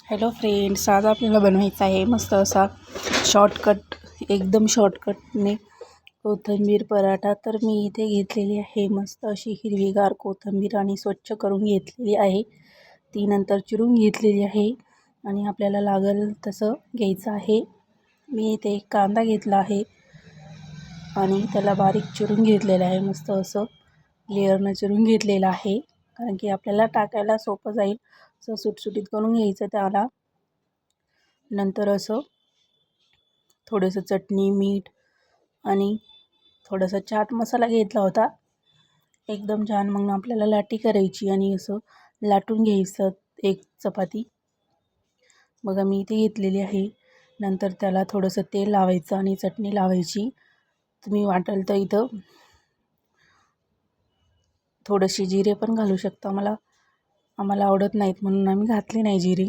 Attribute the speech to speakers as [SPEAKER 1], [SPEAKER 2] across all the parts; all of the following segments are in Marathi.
[SPEAKER 1] हॅलो फ्रेंड्स, आज आपल्याला बनवायचा आहे मस्त असा शॉर्टकट, एकदम शॉर्टकटने कोथिंबीर पराठा. तर मी इथे घेतलेली आहे मस्त अशी हिरवीगार कोथिंबीर आणि स्वच्छ करून घेतलेली आहे. ती नंतर चिरून घेतलेली आहे आणि आपल्याला लागेल तसं घ्यायचं आहे. मी इथे एक कांदा घेतला आहे आणि त्याला बारीक चिरून घेतलेलं आहे. मस्त असं लेअरनं चिरून घेतलेलं आहे, कारण की आपल्याला टाकायला सोपं जाईल. असं सुटसुटीत करून घ्यायचं त्याला. नंतर असं थोडंसं चटणी, मीठ आणि थोडासा चाट मसाला घेतला होता. एकदम छान. मग आपल्याला लाटी करायची आणि असं लाटून घ्यायचं एक चपाती. बघा मी इथे घेतलेली आहे. नंतर त्याला थोडंसं तेल लावायचं आणि चटणी लावायची. तुम्ही वाटाल तर इथं थोडेसे जिरे पण घालू शकता. आम्हाला आवडत नाहीत म्हणून आम्ही घातले नाही जिरे.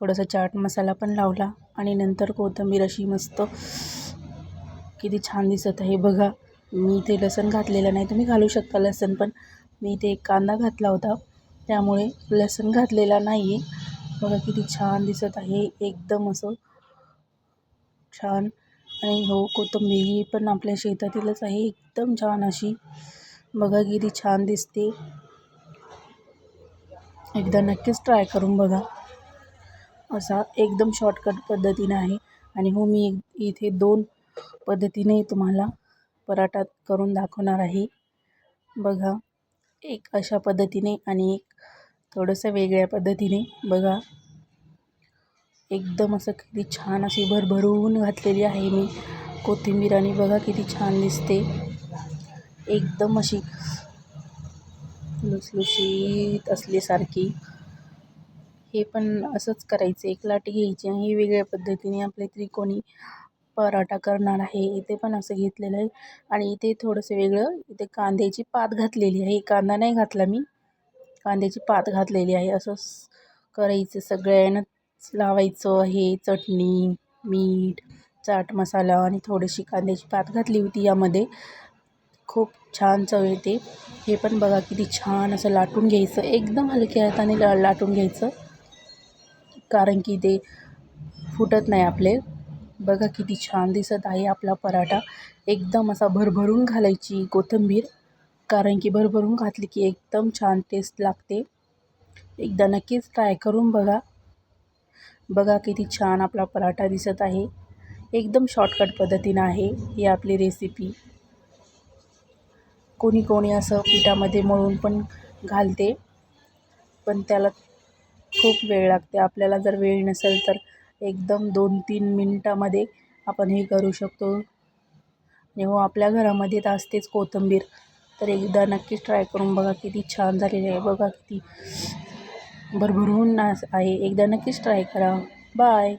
[SPEAKER 1] थोडासा चाट मसाला पण लावला आणि नंतर कोथिंबीर अशी मस्त किती छान दिसत आहे बघा. मी इथे लसूण घातलेलं नाही, तुम्ही घालू शकता लसूण, पण मी इथे एक कांदा घातला होता त्यामुळे लसूण घातलेला नाही आहे. बघा किती छान दिसत आहे, एकदम असं छान. आणि हो, कोथिंबीर ही पण आपल्या शेतातीलच आहे, एकदम छान अशी. बघा किती छान दिसते. एकदा नक्कीच ट्राय करून बघा. असा एकदम शॉर्टकट पद्धतीने आहे. आणि हो, मी इथे 2 पद्धतीने तुम्हाला पराठा करून दाखवणार आहे. बघा, एक अशा पद्धतीने आणि एक थोडंसं वेगळ्या पद्धतीने. बघा एकदम असं किती छान अशी भरभरून घातलेली आहे मी कोथिंबीर आणि बघा किती छान दिसते, एकदम अशी लुसलुशीत असल्यासारखी. हे पण असंच करायचं, एक लाटी घ्यायची आणि वेगळ्या पद्धतीने आपले त्रिकोणी पराठा करणार आहे. इथे पण असं घेतलेलं आहे आणि इथे थोडंसं वेगळं, इथे कांद्याची पात घातलेली आहे. कांदा नाही घातला मी, कांद्याची पात घातलेली आहे. असं करायचं, सगळ्यांनाच लावायचं आहे. चटणी, मीठ, चाट मसाला आणि थोडीशी कांद्याची पात घातली होती यामध्ये. खूप छान चव येते. हे पण बघा किती छान असं लाटून घ्यायचं, एकदम हलक्या हाताने लाटून घ्यायचं, कारण की ते फुटत नाही आपले. बघा किती छान दिसत आहे आपला पराठा. एकदम असा भरभरून घालायची कोथिंबीर, कारण की भरभरून घातली की एकदम छान टेस्ट लागते. एकदा नक्कीच ट्राय करून बघा. बघा किती छान आपला पराठा दिसत आहे. एकदम शॉर्टकट पद्धतीनं आहे ही आपली रेसिपी. कोणी असं पिठामध्ये मळून पण घालते, पण त्याला खूप वेळ लागते. आपल्याला जर वेळ नसेल तर एकदम 2-3 मिनटामध्ये आपण हे करू शकतो. आणि हो, आपल्या घरामध्ये तर असतेच कोथिंबीर. तर एकदा नक्कीच ट्राय करून बघा. किती छान झालेली आहे बघा, किती भरभरून आहे. एकदा नक्कीच ट्राय करा. बाय.